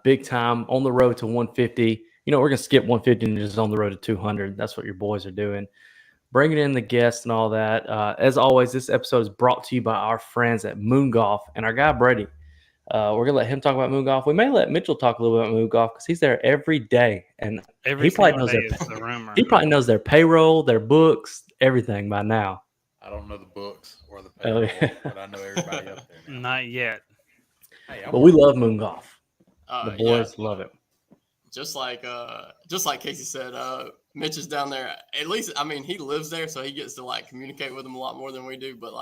big time on the road to 150. We're going to skip 150 and just on the road to 200. That's what your boys are doing. Bringing in the guests and all that. As always, this episode is brought to you by our friends at Moon Golf and our guy, Brady. We're going to let him talk about Moon Golf. We may let Mitchell talk a little bit about Moon Golf because he's there every day. And he probably knows their payroll, their books, everything by now. I don't know the books or the payroll, but I know everybody up there now. Not yet. Hey, but we love Moon Golf. The boys love it. Just like Casey said, Mitch is down there. At least, I mean, he lives there, so he gets to communicate with them a lot more than we do. But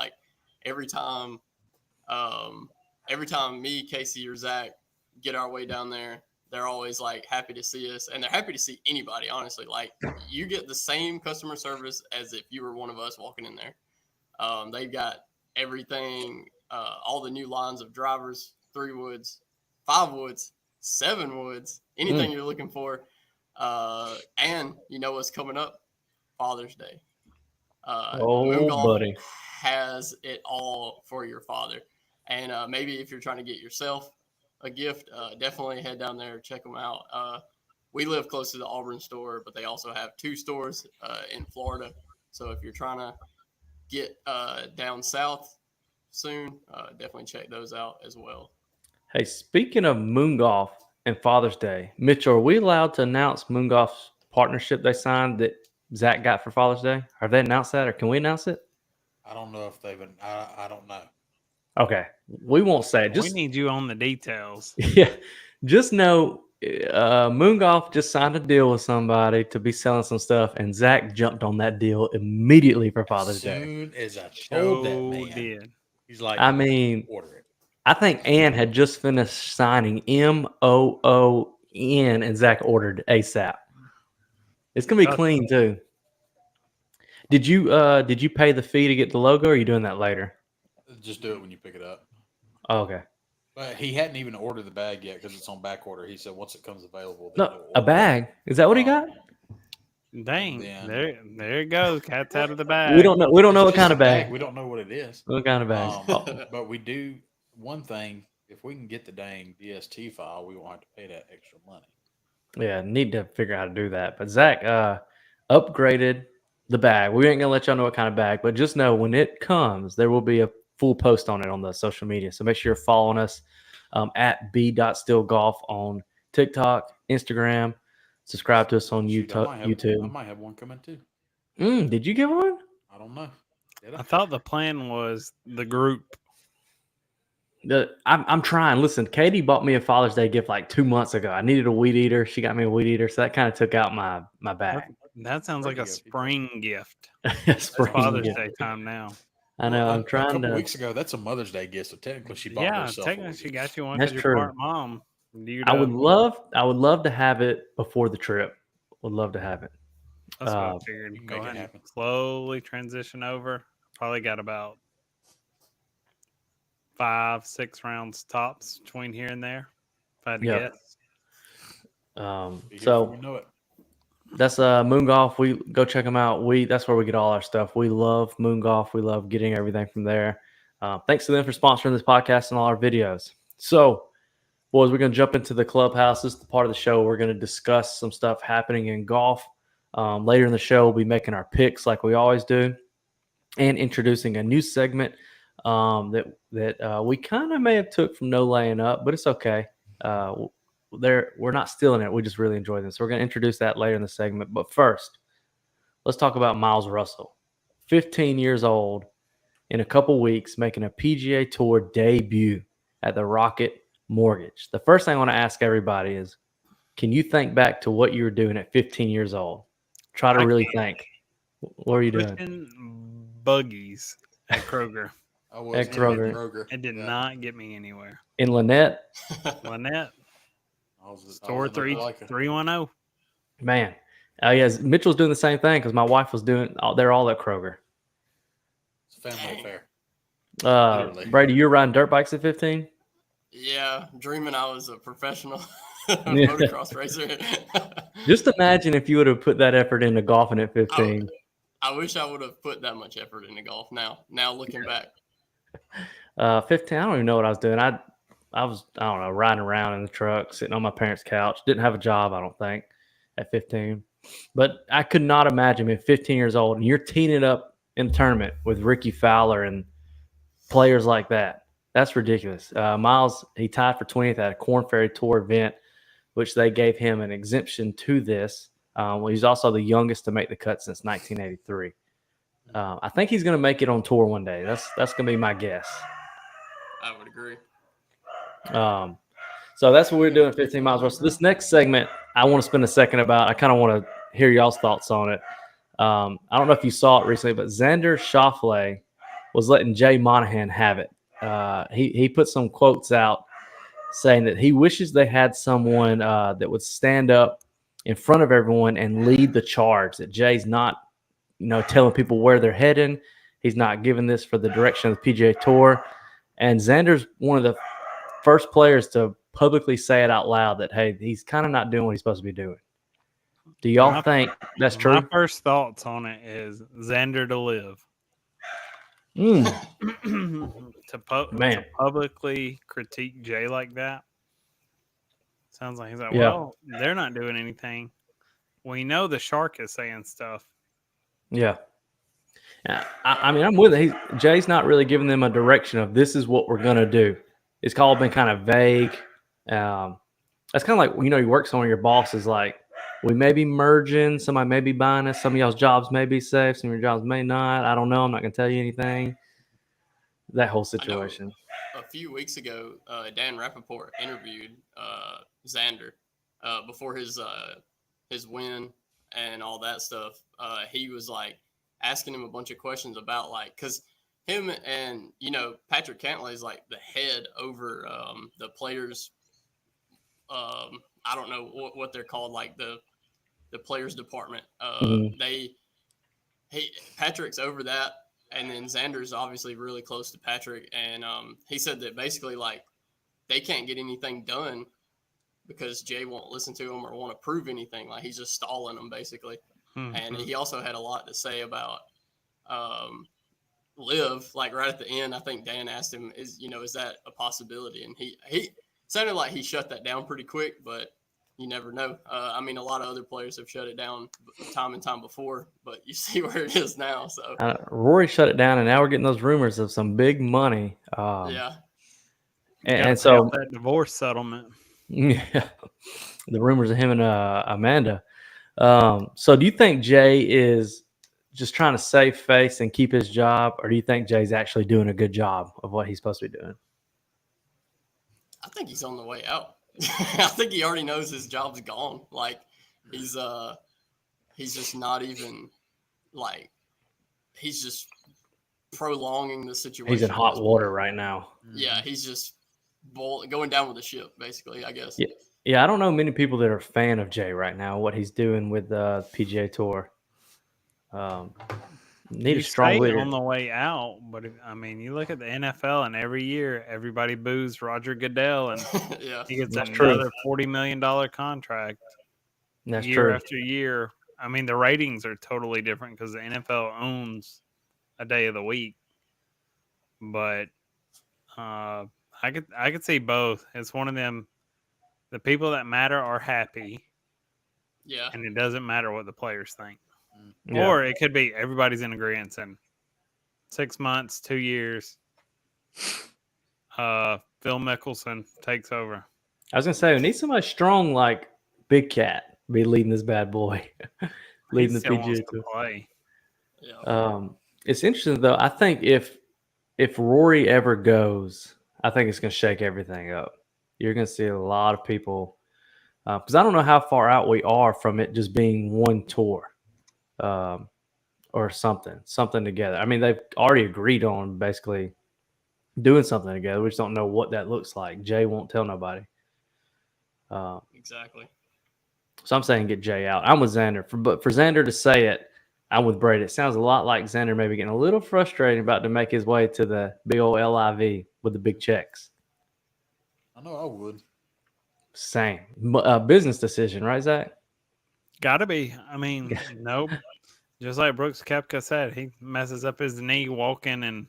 every time me, Casey, or Zach get our way down there, they're always happy to see us, and they're happy to see anybody. Honestly, you get the same customer service as if you were one of us walking in there. They've got everything, all the new lines of drivers, 3 woods, 5 woods, 7 woods, anything you're looking for. And you know what's coming up? Father's Day. Moon Golf buddy has it all for your father. And maybe if you're trying to get yourself a gift, definitely head down there, check them out. We live close to the Auburn store, but they also have 2 stores in Florida. So if you're trying to get down south soon, definitely check those out as well. Hey, speaking of Moon Golf and Father's Day, Mitchell, are we allowed to announce Moon Golf's partnership they signed that Zach got for Father's Day? Have they announced that, or can we announce it? I don't know if they've been. I don't know. Okay, we won't say it. We need you on the details. Yeah, just know Moon Golf just signed a deal with somebody to be selling some stuff, and Zach jumped on that deal immediately for Father's Day. As soon as I told that man, he's like, I mean, order it. I think Ann had just finished signing MOON, and Zach ordered ASAP. It's gonna be clean too. Did you pay the fee to get the logo, or are you doing that later? Just do it when you pick it up. Oh, okay. But he hadn't even ordered the bag yet because it's on back order. He said once it comes available. No, a bag. Is that what he got? Dang, there it goes. Cat's out of the bag. We don't know what kind of bag. We don't know what it is. What kind of bag? But we do one thing. If we can get the dang DST file, we won't have to pay that extra money. Yeah, need to figure out how to do that. But Zach upgraded the bag. We ain't gonna let y'all know what kind of bag, but just know when it comes, there will be a full post on it on the social media. So make sure you're following us at Be.Still Golf on TikTok, Instagram. Subscribe to us on YouTube. I might have one coming too. Did you get one? I don't know. I thought the plan was the group. I'm trying. Listen, Katie bought me a Father's Day gift 2 months ago. I needed a weed eater. She got me a weed eater, so that kind of took out my bag. That sounds like a spring gift. Father's Day time now. I know. I'm trying a couple to. weeks ago, that's a Mother's Day gift. So technically, she bought herself. Yeah, technically, she got you one. That's true. You're part mom. I would love to have it before the trip. Would love to have it. That's what I figured. Go ahead and slowly transition over. Probably got about 5-6 rounds tops between here and there. If I had to guess. So you know it. That's Moon Golf. We go check them out. That's where we get all our stuff. We love Moon Golf. We love getting everything from there. Thanks to them for sponsoring this podcast and all our videos. So, boys, we're going to jump into the clubhouse. This is the part of the show we're going to discuss some stuff happening in golf. Later in the show, we'll be making our picks like we always do, and introducing a new segment that we kind of may have took from No Laying Up, but it's okay. We're not stealing it. We just really enjoy them. So we're going to introduce that later in the segment. But first, let's talk about Miles Russell. 15 years old in a couple weeks, making a PGA Tour debut at the Rocket Mortgage. The first thing I want to ask everybody is, can you think back to what you were doing at 15 years old? Try to really think. What were you doing? Buggies at Kroger. At Kroger. It did not get me anywhere. In Lynette? Lynette. Store 310. Man. Yes, Mitchell's doing the same thing because my wife was they're all at Kroger. It's a family affair. Brady, you were riding dirt bikes at 15? Yeah, dreaming I was a professional motocross racer. Just imagine if you would have put that effort into golfing at 15. I wish I would have put that much effort into golf now looking back. 15, I don't even know what I was doing. I don't know, riding around in the truck, sitting on my parents' couch. Didn't have a job, I don't think, at 15. But I could not imagine being 15 years old and you're teaming up in the tournament with Ricky Fowler and players like that. That's ridiculous. Miles, he tied for 20th at a Corn Ferry Tour event, which they gave him an exemption to this. Well, he's also the youngest to make the cut since 1983. I think he's going to make it on tour one day. That's going to be my guess. I would agree. So that's what we're doing 15 miles worth. So this next segment, I want to spend a second about. I kind of want to hear y'all's thoughts on it. I don't know if you saw it recently, but Xander Schauffele was letting Jay Monahan have it. He put some quotes out saying that he wishes they had someone that would stand up in front of everyone and lead the charge, that Jay's not, telling people where they're heading. He's not giving this for the direction of the PGA Tour. And Xander's one of the first players to publicly say it out loud that, hey, he's kind of not doing what he's supposed to be doing. Do y'all think that's true? My first thoughts on it is Xander to live. To publicly critique Jay like that sounds like he's like, well, they're not doing anything. We know the shark is saying stuff. Yeah. I mean, I'm with it. Jay's not really giving them a direction of this is what we're going to do. It's all been kind of vague. That's kind of like, you work somewhere, your boss is like, we may be merging. Somebody may be buying us. Some of y'all's jobs may be safe. Some of your jobs may not. I don't know. I'm not going to tell you anything. That whole situation. A few weeks ago, Dan Rappaport interviewed Xander before his win and all that stuff. He was like asking him a bunch of questions about because him and Patrick Cantlay is like the head over the players. I don't know what they're called, like the players department. Patrick's over that. And then Xander's obviously really close to Patrick. And he said that basically, they can't get anything done because Jay won't listen to him or want to prove anything. Like, he's just stalling them, basically. Mm-hmm. And he also had a lot to say about Liv. Like, right at the end, I think Dan asked him, is that a possibility? And he sounded like he shut that down pretty quick, but you never know. I mean, a lot of other players have shut it down time and time before, but you see where it is now. So Rory shut it down, and now we're getting those rumors of some big money. Yeah. And so that divorce settlement. Yeah, the rumors of him and Amanda. So do you think Jay is just trying to save face and keep his job, or do you think Jay's actually doing a good job of what he's supposed to be doing? I think he's on the way out. I think he already knows his job's gone. Like, he's just not even he's just prolonging the situation. He's in hot water right now. Yeah, he's just going down with the ship, basically, I guess. Yeah, I don't know many people that are a fan of Jay right now, what he's doing with the PGA Tour. Need a strong leader on the way out, but you look at the NFL, and every year everybody boos Roger Goodell, and he gets another $40 million contract. That's year after year. I mean, the ratings are totally different because the NFL owns a day of the week, but I could see both. It's one of them. The people that matter are happy, and it doesn't matter what the players think. Yeah. Or it could be everybody's in agreement in 6 months, 2 years. Phil Mickelson takes over. I was gonna say we need somebody strong like Big Cat be leading this bad boy, leading the PGA Tour. It's interesting though. I think if Rory ever goes, I think it's gonna shake everything up. You're gonna see a lot of people because I don't know how far out we are from it just being one tour. Or something together. I mean, they've already agreed on basically doing something together. We just don't know what that looks like. Jay won't tell nobody. Exactly. So I'm saying get Jay out. I'm with Xander. But for Xander to say it, I'm with Brady. It sounds a lot like Xander maybe getting a little frustrated about to make his way to the big old LIV with the big checks. I know I would. Same. Business decision, right, Zach? Gotta be. I mean, nope. Just like Brooks Koepka said, he messes up his knee walking, and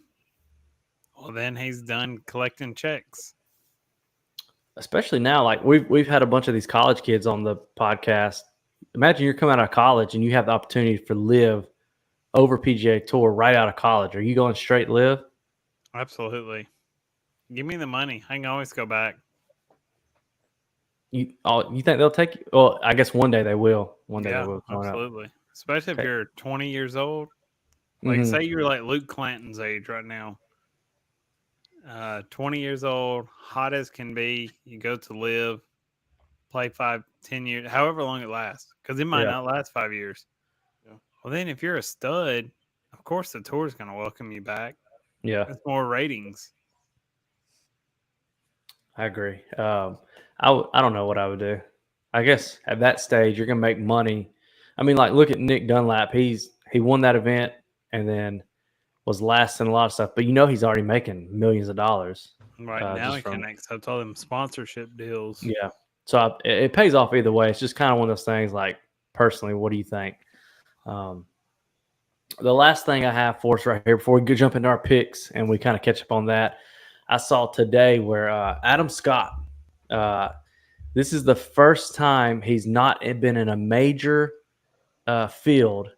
then he's done collecting checks. especially now, like we've had a bunch of these college kids on the podcast. Imagine you're coming out of college and you have the opportunity for live over PGA Tour right out of college. Are you going straight live? Absolutely. Give me the money. I can always go back. You think they'll take you? Well, I guess one day they will. One day they will. Coming up. Absolutely. Especially if Okay. you're 20 years old. Like, Mhm. say you're like Luke Clanton's age right now. 20 years old, hot as can be. You go to live, play 5, 10 years, however long it lasts, because it might Yeah. not last 5 years. Yeah. Well, then if you're a stud, of course the tour is going to welcome you back. Yeah, It's more ratings. I agree. I don't know what I would do. I guess at that stage you're gonna make money. I mean, like look at Nick Dunlap. He won that event and then was last in a lot of stuff. But he's already making millions of dollars. Right now just it from connects up to all them sponsorship deals. yeah. So it pays off either way. It's just kind of one of those things. Like personally, what do you think? The last thing I have for us right here before we jump into our picks and we kind of catch up on that, I saw today where Adam Scott. This is the first time he's not been in a major field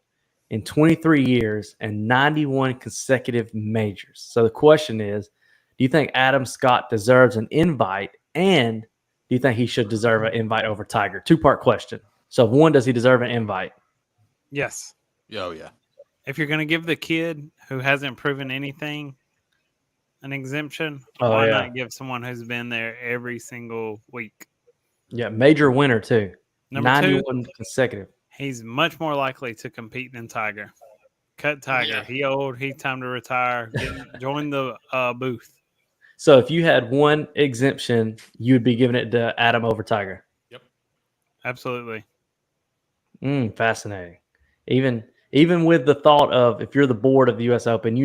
in 23 years and 91 consecutive majors. So the question is, do you think Adam Scott deserves an invite? And do you think he should deserve an invite over Tiger? Two-part question. So one, does he deserve an invite? Yes. Oh, yeah. If you're going to give the kid who hasn't proven anything an exemption, Oh, why yeah. not give someone who's been there every single week? Yeah, major winner too. Number 91 2, consecutive. he's much more likely to compete than Tiger. Cut Tiger. Yeah. He old. He's time to retire. Join the booth. So if you had one exemption, you would be giving it to Adam over Tiger. Yep. Absolutely. Fascinating. Even with the thought of if you're the board of the U.S. Open,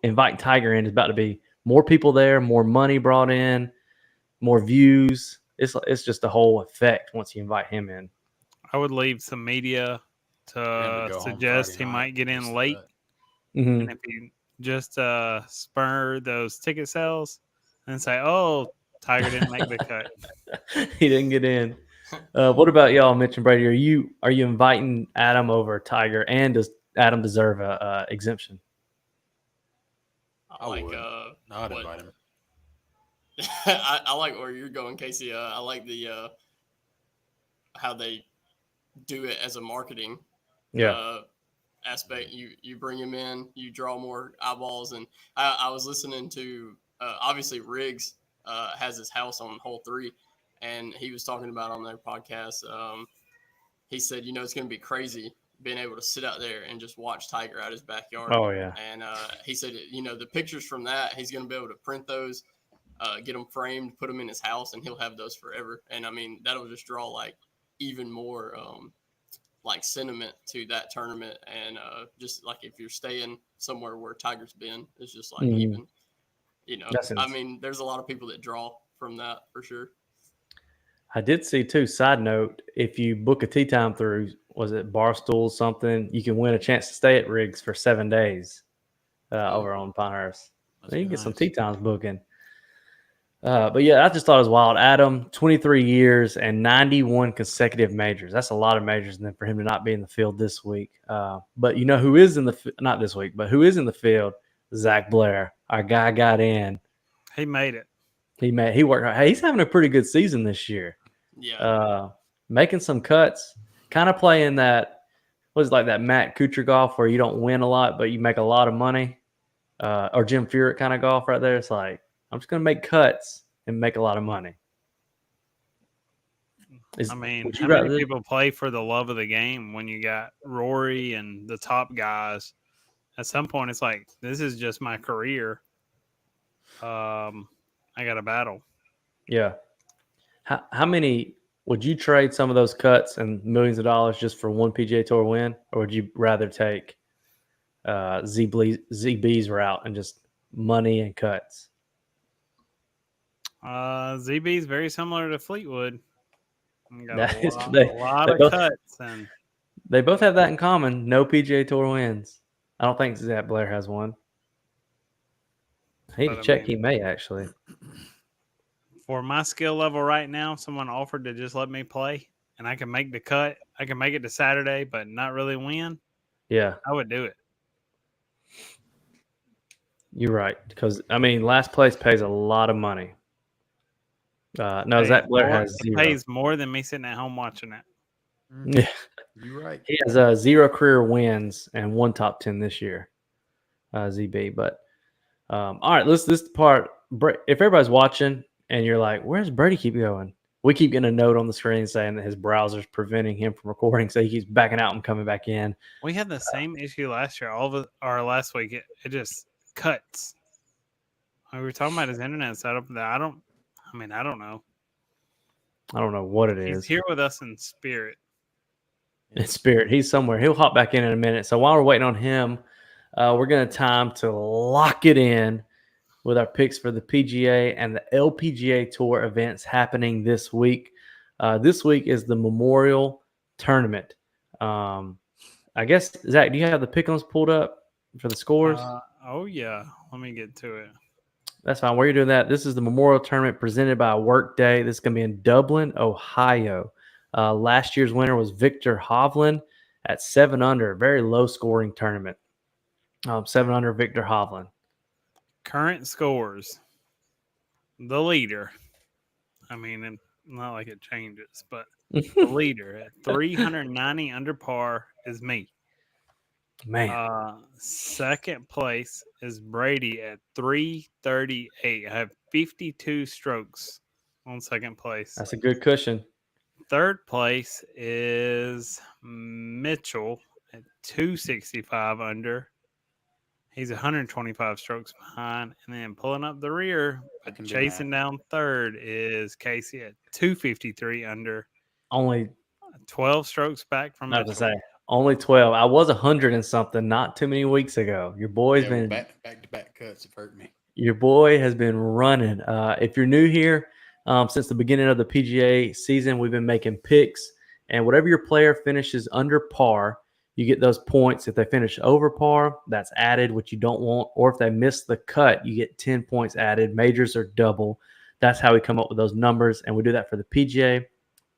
inviting Tiger in is about to be more people there, more money brought in, more views. It's just a whole effect once you invite him in. I would leave some media Him to to go home suggest Friday he night, might get in just late. that. Mhm. And if you just spur those ticket sales and say, oh, Tiger didn't make the cut. He didn't get in. What about y'all, Mitch and Brady? Are you inviting Adam over Tiger, and does Adam deserve a exemption? I would. No, I'd what- invite him. I like where you're going, Casey. I like the how they do it as a marketing aspect. You bring him in, you draw more eyeballs, and I was listening to obviously Riggs has his house on hole 3, and he was talking about on their podcast. He said, it's going to be crazy being able to sit out there and just watch Tiger out his backyard. Oh yeah. And he said, the pictures from that, he's going to be able to print those. Get them framed, put them in his house, and he'll have those forever. And I mean, that'll just draw like even more like sentiment to that tournament. And just like if you're staying somewhere where Tiger's been, it's just like even, I mean, there's a lot of people that draw from that for sure. I did see too. Side note: if you book a tee time through, was it Barstool something, you can win a chance to stay at Riggs for 7 days over on Pinehurst. You can get some tee times booking. But yeah, I just thought it was wild. Adam, 23 years and 91 consecutive majors. That's a lot of majors. And then for him to not be in the field this week. But who is not this week, but who is in the field? Zach Blair. Our guy got in. He made it. He worked hard. Hey, he's having a pretty good season this year. Yeah. Making some cuts, kind of playing that, like that Matt Kuchar golf where you don't win a lot, but you make a lot of money. Or Jim Furyk kind of golf right there. It's like, I'm just going to make cuts and make a lot of money. How many people play for the love of the game when you got Rory and the top guys? At some point, it's like, this is just my career. I got a battle. Yeah. How many would you trade some of those cuts and millions of dollars just for one PGA Tour win? Or would you rather take ZB's route and just money and cuts? ZB is very similar to Fleetwood. Got A lot of cuts, and they both have that in common. No PGA Tour wins. I don't think Zach Blair has one. I need to check. He may actually. For my skill level right now, if someone offered to just let me play and I can make the cut, I can make it to Saturday, but not really win, Yeah, I would do it. you're right. Because I mean, last place pays a lot of money. No, Zach Blair has It zero. pays more than me sitting at home watching it. Yeah, You're right. he has 0 career wins and 1 top 10 this year. ZB, but all right, this part. If everybody's watching and you're like, "Where's Brady keep going?" We keep getting a note on the screen saying that his browser's preventing him from recording, so he keeps backing out and coming back in. We had the same issue last year. Last week, it just cuts. We were talking about his internet setup. That I don't know. I don't know what it He's is. here with us in spirit. In spirit, he's somewhere. He'll hop back in a minute. So while we're waiting on him, we're gonna time to lock it in with our picks for the PGA and the LPGA Tour events happening this week. This week is the Memorial Tournament. I guess, Zach, do you have the pick'ems pulled up for the scores? Oh yeah, let me get to it. That's fine. While you're doing that, this is the Memorial Tournament presented by Workday. This is going to be in Dublin, Ohio. Last year's winner was Victor Hovland at 7 under. Very low scoring tournament. 7 under, Victor Hovland. Current scores. The leader. I mean, it's not like it changes, but the leader at 390 under par is me. Man, Second place is Brady at 338. I have 52 strokes on second place. that's a good cushion. Third place is Mitchell at 265 under. He's 125 strokes behind. And then pulling up the rear, I can do chasing down third is Casey at 253 under. Only, 12 strokes back from I was Mitchell. to say, only 12. I was 100 and something not too many weeks ago. Your boy's Yeah, been back to back cuts have hurt me. Your boy has been running. If you're new here, since the beginning of the PGA season, we've been making picks, and whatever your player finishes under par, you get those points. If they finish over par, that's added, which you don't want. Or if they miss the cut, you get 10 points added. Majors are double. That's how we come up with those numbers, and we do that for the PGA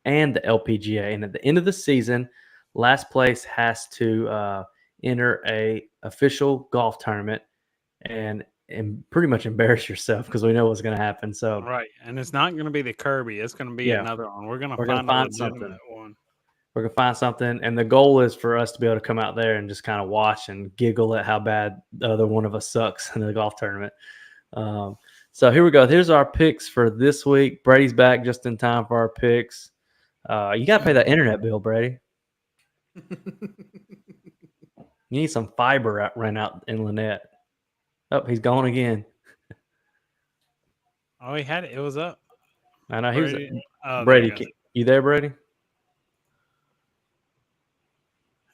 and the LPGA. And at the end of the season, last place has to enter a official golf tournament and pretty much embarrass yourself because we know what's going to happen. So Right. And it's not going to be the Kirby. It's going to be Yeah. another one. We're going to We're gonna find a find legitimate something. one. we're going to find something. And the goal is for us to be able to come out there and just kind of watch and giggle at how bad the other one of us sucks in the golf tournament. So here we go. Here's our picks for this week. Brady's back just in time for our picks. You got to pay that internet bill, Brady. You need some fiber ran out in Lynette. Oh, he's gone again. Oh, he had it. It was up. I know he was. Brady. Oh, Brady, there you go. you there, Brady?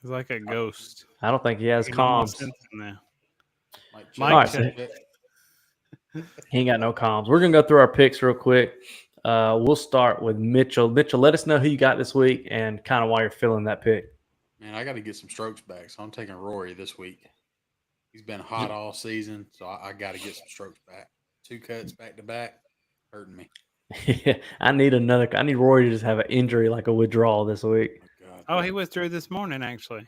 He's like a ghost. I don't think he has You can almost comms. sense him now. Mike, Mike check. check. He ain't got no comms. We're going to go through our picks real quick. We'll start with Mitchell. Mitchell, let us know who you got this week and kind of why you're feeling that pick. Man, I got to get some strokes back, so I'm taking Rory this week. He's been hot all season, so I got to get some strokes back. 2 cuts back to back, hurting me. I need Rory to just have an injury like a withdrawal this week. Oh, he withdrew this morning, actually.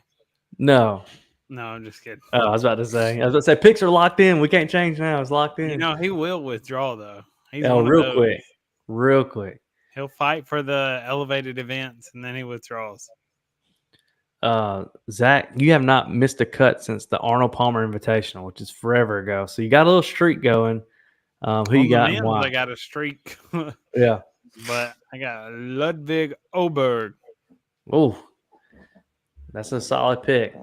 No. No, I'm just kidding. Oh, I was about to say picks are locked in. We can't change now. It's locked in. You know, he will withdraw, though. He's Oh, one of real those. quick. Real quick. He'll fight for the elevated events, and then he withdraws. Zach, you have not missed a cut since the Arnold Palmer Invitational, which is forever ago. So you got a little streak going. Who you got and why? I got a streak. Yeah. But I got Ludwig Oberg. Oh, that's a solid pick.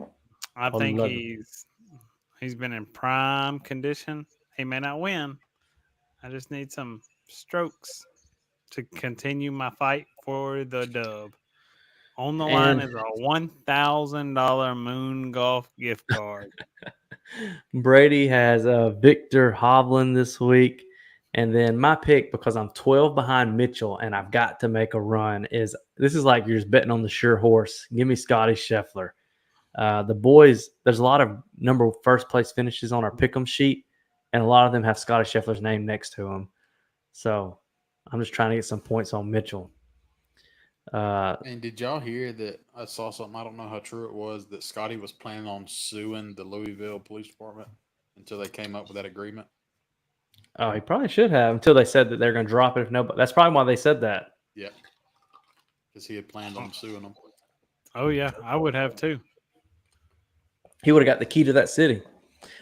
I think he's been in prime condition. He may not win. I just need some strokes to continue my fight for the dub. On the line is a $1,000 Moon Golf gift card. Brady has Victor Hovland this week. And then my pick, because I'm 12 behind Mitchell and I've got to make a run, is like you're just betting on the sure horse. Give me Scotty Scheffler. The boys, there's a lot of first place finishes on our pick'em sheet, and a lot of them have Scotty Scheffler's name next to them. So I'm just trying to get some points on Mitchell. And did y'all hear that? I saw something. I don't know how true it was that Scotty was planning on suing the Louisville Police Department until they came up with that agreement. Oh, he probably should have until they said that they're going to drop it. If nobody, that's probably why they said that. Yeah, because he had planned on suing them. Oh yeah, I would have too. He would have got the key to that city.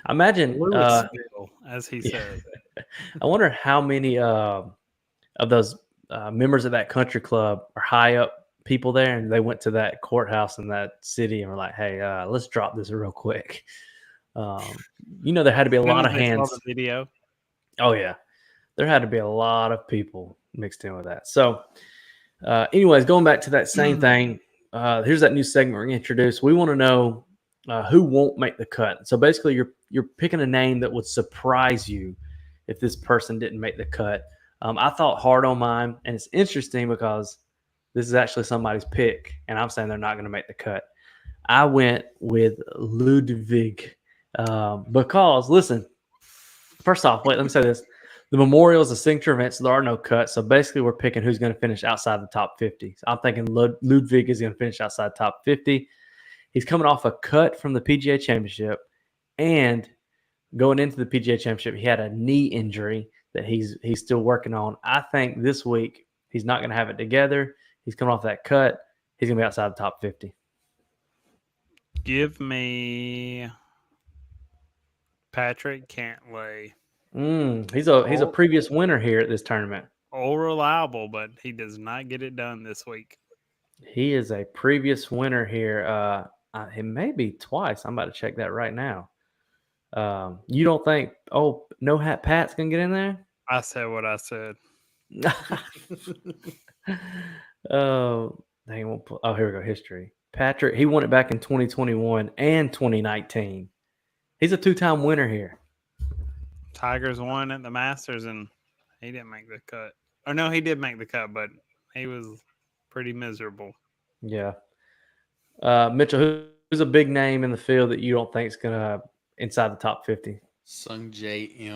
Imagine, Louisville, as he said. I wonder how many of those members of that country club are high up people there, and they went to that courthouse in that city and were like, "Hey, let's drop this real quick." There had to be a lot of hands. Saw the video. Oh yeah, there had to be a lot of people mixed in with that. So, anyways, going back to that same thing, here's that new segment we're going to introduce. We want to know who won't make the cut. So basically, you're picking a name that would surprise you if this person didn't make the cut. I thought hard on mine, and it's interesting because this is actually somebody's pick, and I'm saying they're not going to make the cut. I went with Ludwig because, listen, first off, wait, let me say this. The Memorial is a signature event, so there are no cuts. So basically, we're picking who's going to finish outside the top 50. So I'm thinking Ludwig is going to finish outside the top 50. He's coming off a cut from the PGA Championship, and going into the PGA Championship, he had a knee injury that he's still working on. I think this week he's not going to have it together. He's coming off that cut. He's going to be outside the top 50. Give me Patrick Cantlay. He's a previous winner here at this tournament. All reliable, but he does not get it done this week. He is a previous winner here. It may be twice. I'm about to check that right now. You don't think, No Hat Pat's going to get in there? I said what I said. Oh, dang, here we go. History. Patrick, he won it back in 2021 and 2019. He's a two-time winner here. Tigers won at the Masters, and he didn't make the cut. Or no, he did make the cut, but he was pretty miserable. Yeah. Mitchell, who's a big name in the field that you don't think is going to inside the top 50? Sungjae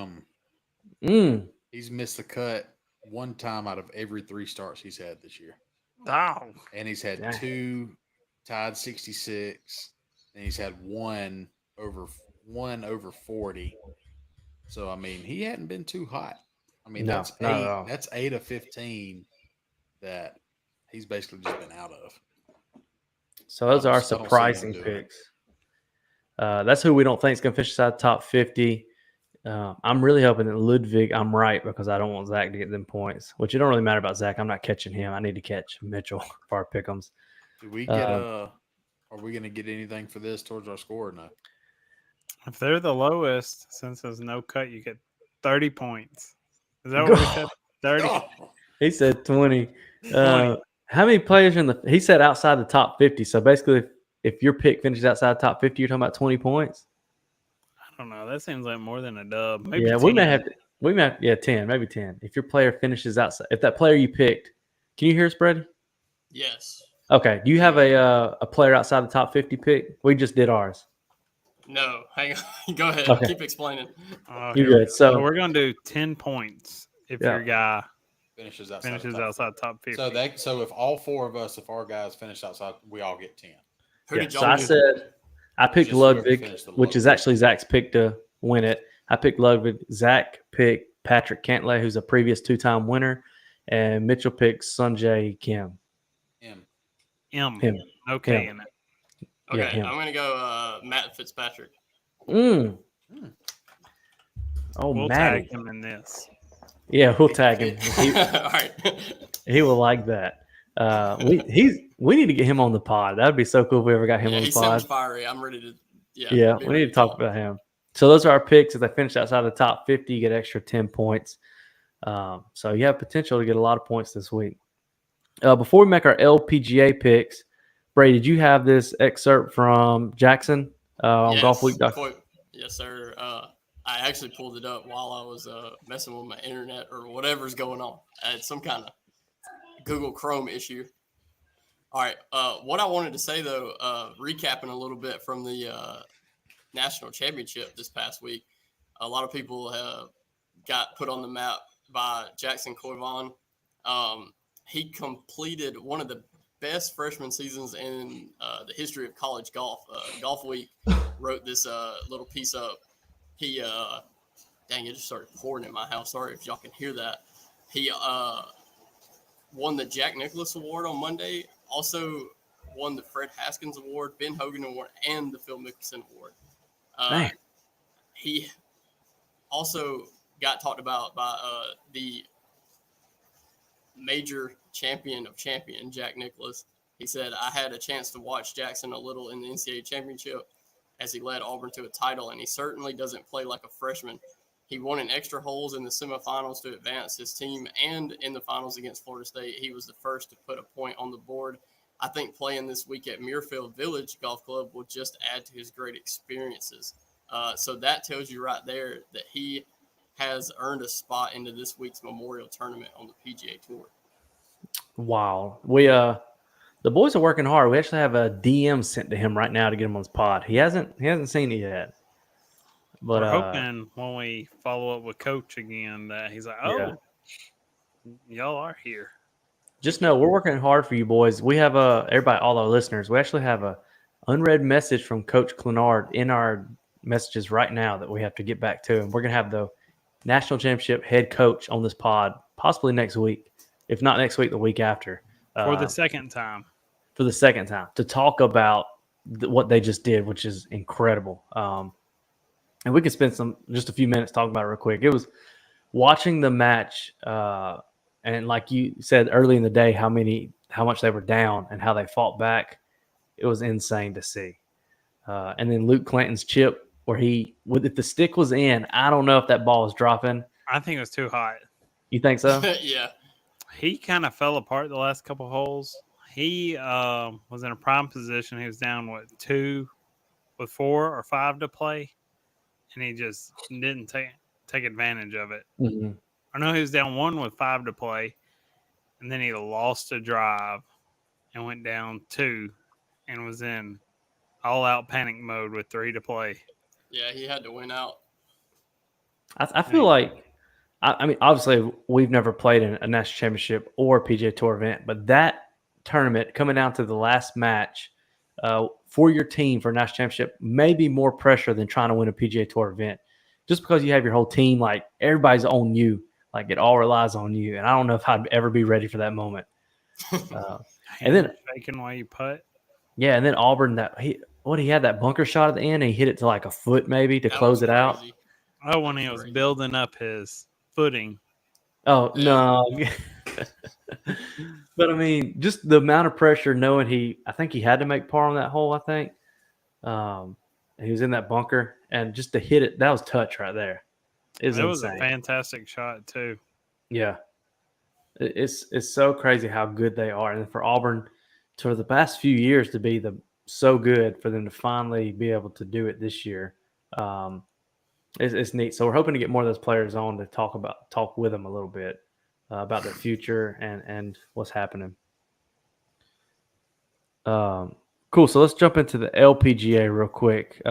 M. He's missed the cut one time out of every 3 starts he's had this year. Oh. And he's had 2 tied 66, and he's had one over 40. So I mean, he hadn't been too hot. I mean, that's 8 of 15 that he's basically just been out of. So those are our surprising picks. That's who we don't think is going to finish inside the top 50. I'm really hoping that Ludwig, I'm right, because I don't want Zach to get them points, which it don't really matter about Zach. I'm not catching him. I need to catch Mitchell for our pick'ems. Do we get are we going to get anything for this towards our score or not? If they're the lowest, since there's no cut, you get 30 points. Is that what we said? 30? He said 20. How many players he said outside the top 50. So basically, if your pick finishes outside the top 50, you're talking about 20 points? I don't know. That seems like more than a dub. Maybe 10. 10, maybe 10. If your player finishes outside, if that player you picked, can you hear us, Brady? Yes. Okay. Do you have a player outside the top 50 pick? We just did ours. No, hang on. Go ahead. Okay. Keep explaining. You're good. So we're going to do 10 points if your guy finishes outside top 50. So if all 4 of us, if our guys finish outside, we all get 10. So I picked Ludwig, which is actually Zach's pick to win it. I picked Ludwig. Zach picked Patrick Cantlay, who's a previous 2-time winner, and Mitchell picked Sungjae Kim. M. Him. Okay. Him. Okay, I'm going to go Matt Fitzpatrick. Oh, we'll Matty. tag him in this. Yeah, we'll tag him. All right. He will like that. We need to get him on the pod. That'd be so cool if we ever got him on the pod. He sounds fiery. I'm ready to. Yeah, we need to talk about him. So those are our picks. If they finish outside the top 50, you get extra 10 points. So you have potential to get a lot of points this week. Before we make our LPGA picks, Brady, did you have this excerpt from Jackson on golfweek.com? Yes, sir. I actually pulled it up while I was messing with my internet or whatever's going on. I had some kind of Google Chrome issue. All right. What I wanted to say, though, recapping a little bit from the national championship this past week, a lot of people got put on the map by Jackson Coyvon He completed one of the best freshman seasons in the history of college golf. Golf Week wrote this little piece up. He, dang, it just started pouring in my house. Sorry if y'all can hear that. He won the Jack Nicklaus Award on Monday. Also won the Fred Haskins Award, Ben Hogan Award, and the Phil Mickelson Award. He also got talked about by the major champion of champion, Jack Nicklaus. He said, I had a chance to watch Jackson a little in the NCAA championship as he led Auburn to a title, and he certainly doesn't play like a freshman. He won in extra holes in the semifinals to advance his team, and in the finals against Florida State, he was the first to put a point on the board. I think playing this week at Muirfield Village Golf Club will just add to his great experiences. So that tells you right there that he has earned a spot into this week's Memorial Tournament on the PGA Tour. Wow. The boys are working hard. We actually have a DM sent to him right now to get him on his pod. He hasn't seen it yet. But we're hoping when we follow up with Coach again that he's like, y'all are here. Just know we're working hard for you boys. We have everybody, all our listeners. We actually have a unread message from Coach Clenard in our messages right now that we have to get back to, and we're gonna have the national championship head coach on this pod possibly next week, if not next week, the week after, for the second time. For the second time to talk about what they just did, which is incredible. And we can spend just a few minutes talking about it real quick. It was watching the match, and like you said early in the day, how much they were down and how they fought back. It was insane to see. And then Luke Clanton's chip, where if the stick was in, I don't know if that ball was dropping. I think it was too hot. You think so? Yeah. He kind of fell apart the last couple holes. He was in a prime position. He was down, 2 with 4 or 5 to play, and he just didn't take advantage of it. Mm-hmm. I know he was down 1 with 5 to play, and then he lost a drive and went down 2 and was in all-out panic mode with 3 to play. Yeah, he had to win out. I feel like, I mean, obviously, we've never played in a national championship or PGA Tour event, but that tournament coming down to the last match for your team for a national championship may be more pressure than trying to win a PGA Tour event, just because you have your whole team, like everybody's on you, like it all relies on you. And I don't know if I'd ever be ready for that moment. And then faking while you putt. Yeah, and then Auburn, he had that bunker shot at the end, and he hit it to like a foot maybe to close it out. Oh, when he was building up his footing. Oh, no. But, I mean, just the amount of pressure knowing I think he had to make par on that hole, I think. He was in that bunker, and just to hit it, that was touch right there. It was a fantastic shot, too. Yeah. It's so crazy how good they are. And for Auburn, for the past few years to be so good, for them to finally be able to do it this year, it's neat. So we're hoping to get more of those players on to talk with them a little bit about their future and what's happening. Cool. So let's jump into the LPGA real quick.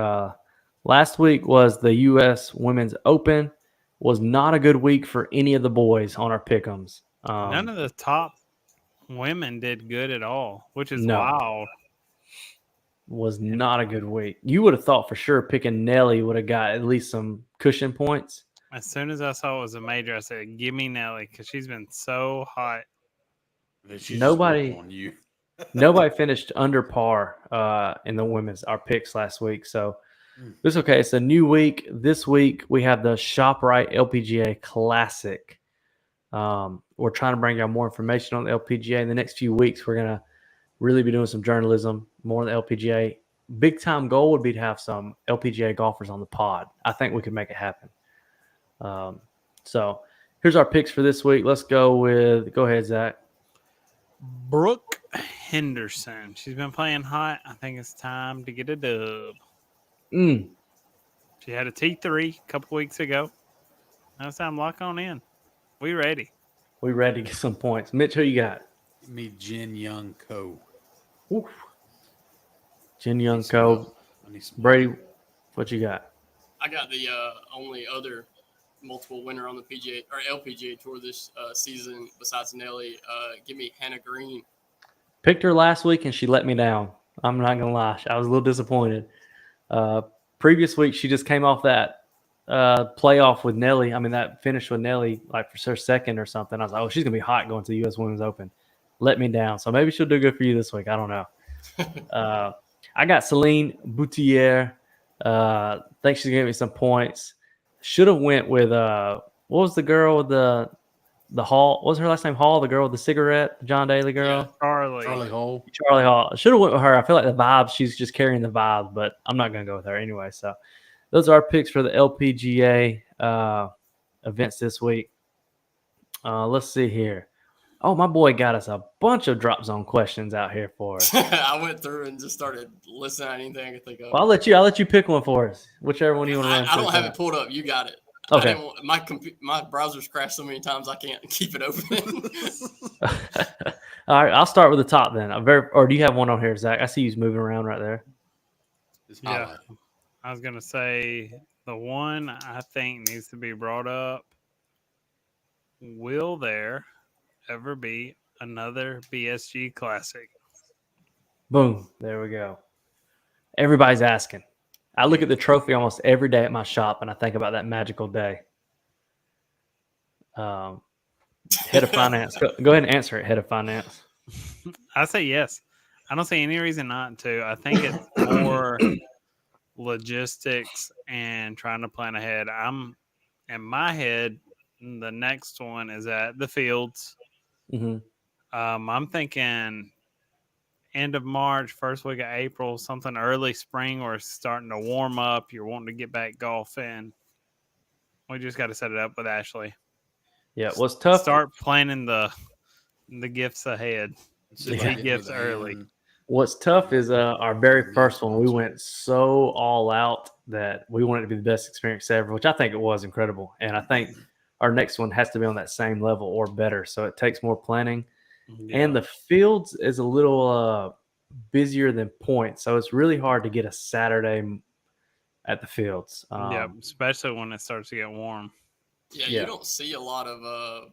Last week was the U.S. Women's Open. Was not a good week for any of the boys on our pick'ems. None of the top women did good at all, which is wild. Was not a good week. You would have thought for sure picking Nelly would have got at least some cushion points. As soon as I saw it was a major, I said, give me Nelly, because she's been so hot. Nobody finished under par in the women's, our picks last week. So it's okay. It's a new week. This week we have the ShopRite LPGA Classic. We're trying to bring you more information on the LPGA. In the next few weeks, we're going to really be doing some journalism, more on the LPGA. Big time goal would be to have some LPGA golfers on the pod. I think we could make it happen. So here's our picks for this week. Let's go ahead, Zach. Brooke Henderson. She's been playing hot. I think it's time to get a dub. She had a T3 a couple weeks ago. Now it's time to lock on in. We ready. We ready to get some points. Mitch, who you got? Give me Jin Young Ko. Jin Young Ko. Brady, what you got? I got the only other multiple winner on the PGA or LPGA Tour this season besides Nelly. Give me Hannah Green. Picked her last week and she let me down. I'm not gonna lie, I was a little disappointed. Previous week she just came off that playoff with Nelly. I mean that finish with Nelly, like for her second or something. I was like, oh, she's gonna be hot going to the U.S. Women's Open. Let me down. So maybe she'll do good for you this week. I don't know. I got Celine Boutier. Think she's gonna give me some points. Should have went with what was the girl with the Hall? What was her last name? Hall, the girl with the cigarette, the John Daly girl. Yeah, Charlie Hall. Charlie Hall. Should have went with her. I feel like the vibes. She's just carrying the vibe, but I'm not gonna go with her anyway. So those are our picks for the LPGA events this week. Let's see here. Oh, my boy got us a bunch of drop zone questions out here for us. I went through and just started listening to anything I could think of. Well, I'll let you pick one for us. Whichever one you want to run. I don't have it pulled up. You got it. Okay. My browser's crashed so many times I can't keep it open. All right, I'll start with the top then. Or do you have one on here, Zach? I see you moving around right there. Yeah, I was gonna say the one I think needs to be brought up. Will there ever be another BSG Classic? Boom. There we go. Everybody's asking. I look at the trophy almost every day at my shop, and I think about that magical day. Head of finance. Go ahead and answer it, head of finance. I say yes. I don't see any reason not to. I think it's more logistics and trying to plan ahead. I'm in my head. The next one is at the Fields. Mm-hmm. I'm thinking end of March, first week of April, something early spring or starting to warm up. You're wanting to get back golfing. We just got to set it up with Ashley. Yeah, what's tough. Start planning the gifts ahead. The gifts early. What's tough is our very first one. We went so all out that we wanted it to be the best experience ever, which I think it was incredible. And I think our next one has to be on that same level or better. So it takes more planning. Yeah. And the Fields is a little busier than Point. So it's really hard to get a Saturday at the Fields. Yeah, especially when it starts to get warm. Yeah, you don't see a lot of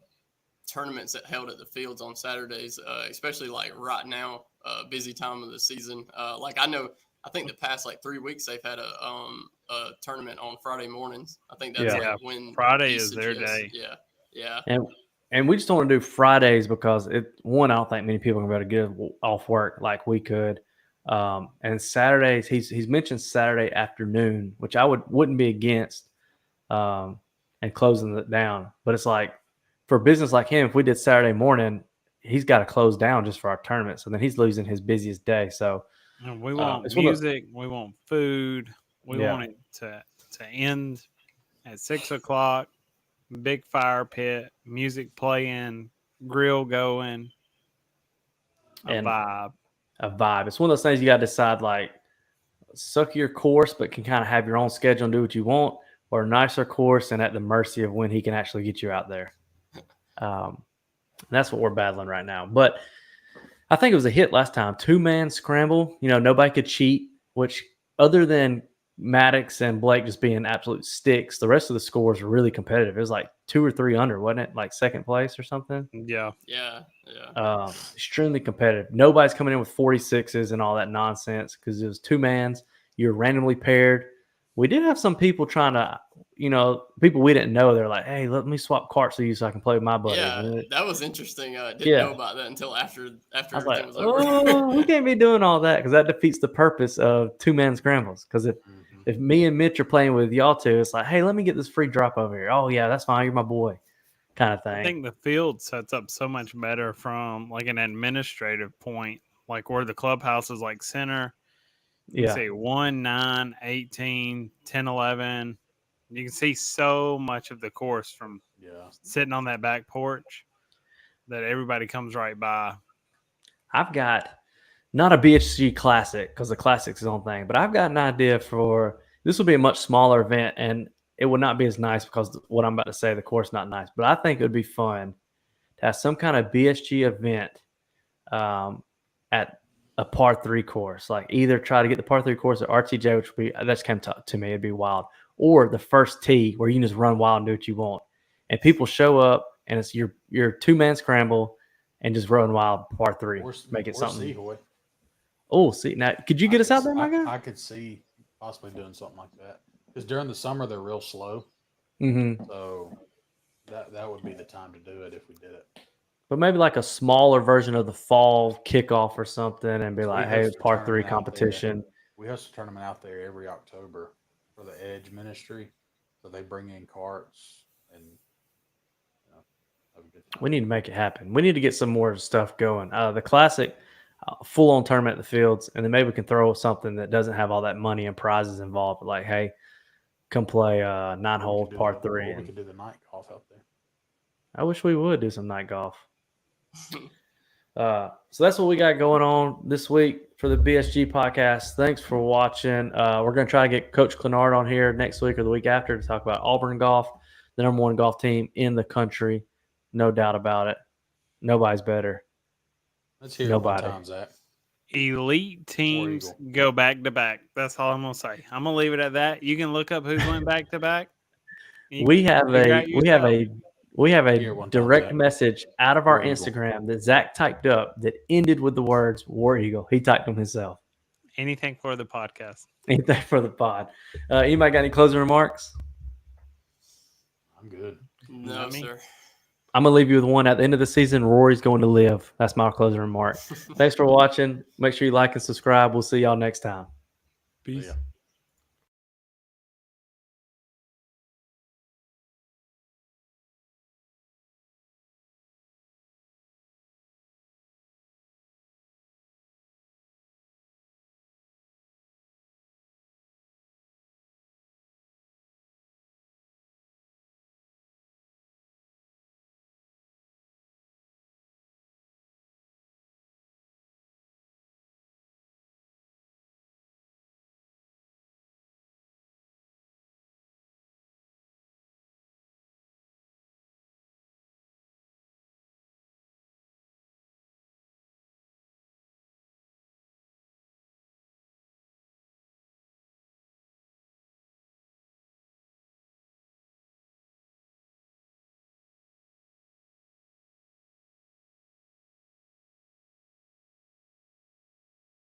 tournaments that held at the Fields on Saturdays, especially like right now, busy time of the season. I think the past 3 weeks they've had a tournament on Friday mornings. I think that's when Friday is their day. Yeah. And we just don't want to do Fridays because I don't think many people are going to be able to get off work like we could. And Saturdays, he's mentioned Saturday afternoon, which I wouldn't be against, and closing it down. But it's like for a business like him, if we did Saturday morning, he's got to close down just for our tournament. So then he's losing his busiest day. So we want music, we want food, we want it to end at 6 o'clock. Big fire pit, music playing, grill going, vibe. A vibe. It's one of those things you got to decide, suck your course, but can kind of have your own schedule and do what you want, or a nicer course and at the mercy of when he can actually get you out there. That's what we're battling right now. But I think it was a hit last time. 2-man scramble. Nobody could cheat, which other than Maddox and Blake just being absolute sticks, the rest of the scores were really competitive. It was 2 or 3 under, wasn't it? Second place or something. Yeah. Extremely competitive. Nobody's coming in with 46s and all that nonsense because it was 2-mans. You're randomly paired. We did have some people trying to, people we didn't know. They're like, "Hey, let me swap carts with you so I can play with my buddy." Yeah, that was interesting. Didn't know about that until after everything was over. Oh, we can't be doing all that because that defeats the purpose of 2-man scrambles. Because if me and Mitch are playing with y'all two, it's like, "Hey, let me get this free drop over here." Oh yeah, that's fine. You're my boy, kind of thing. I think the field sets up so much better from an administrative point, where the clubhouse is center. You can see 1, 9, 18, 10, 11. You can see so much of the course from sitting on that back porch that everybody comes right by. I've got not a BHG Classic because the Classic's his own thing, but I've got an idea for this will be a much smaller event and it will not be as nice because what I'm about to say, the course is not nice, but I think it would be fun to have some kind of BSG event at a par 3 course, either try to get the par 3 course at RTJ, which would be, that's came to me, it'd be wild, or the first tee where you can just run wild and do what you want. And people show up, and it's your 2-man scramble and just run wild par 3. Make it something. Seahoy. Oh, see, now could you get us out there, my guy? I could see possibly doing something like that because during the summer they're real slow. Mm-hmm. So that would be the time to do it if we did it. But maybe like a smaller version of the fall kickoff or something, and be like, hey, par 3 competition. We host a tournament out there every October for the Edge Ministry. So they bring in carts and have a good time. We need to make it happen. We need to get some more stuff going. The classic, full-on tournament at the fields, and then maybe we can throw something that doesn't have all that money and prizes involved. Like, hey, come play 9-hole par 3. We could do the night golf out there. I wish we would do some night golf. So that's what we got going on this week for the BSG podcast. Thanks for watching. We're going to try to get Coach Clenard on here next week or the week after to talk about Auburn golf, the #1 golf team in the country. No doubt about it. Nobody's better. Let's hear it one time, Zach. Elite teams go back to back. That's all I'm going to say. I'm going to leave it at that. You can look up who's went back to back. We have a direct message out of our Instagram that Zach typed up that ended with the words War Eagle. He typed them himself. Anything for the podcast. Anything for the pod. Anybody got any closing remarks? I'm good. No, sir. I'm going to leave you with one. At the end of the season, Rory's going to live. That's my closing remark. Thanks for watching. Make sure you like and subscribe. We'll see y'all next time. Peace.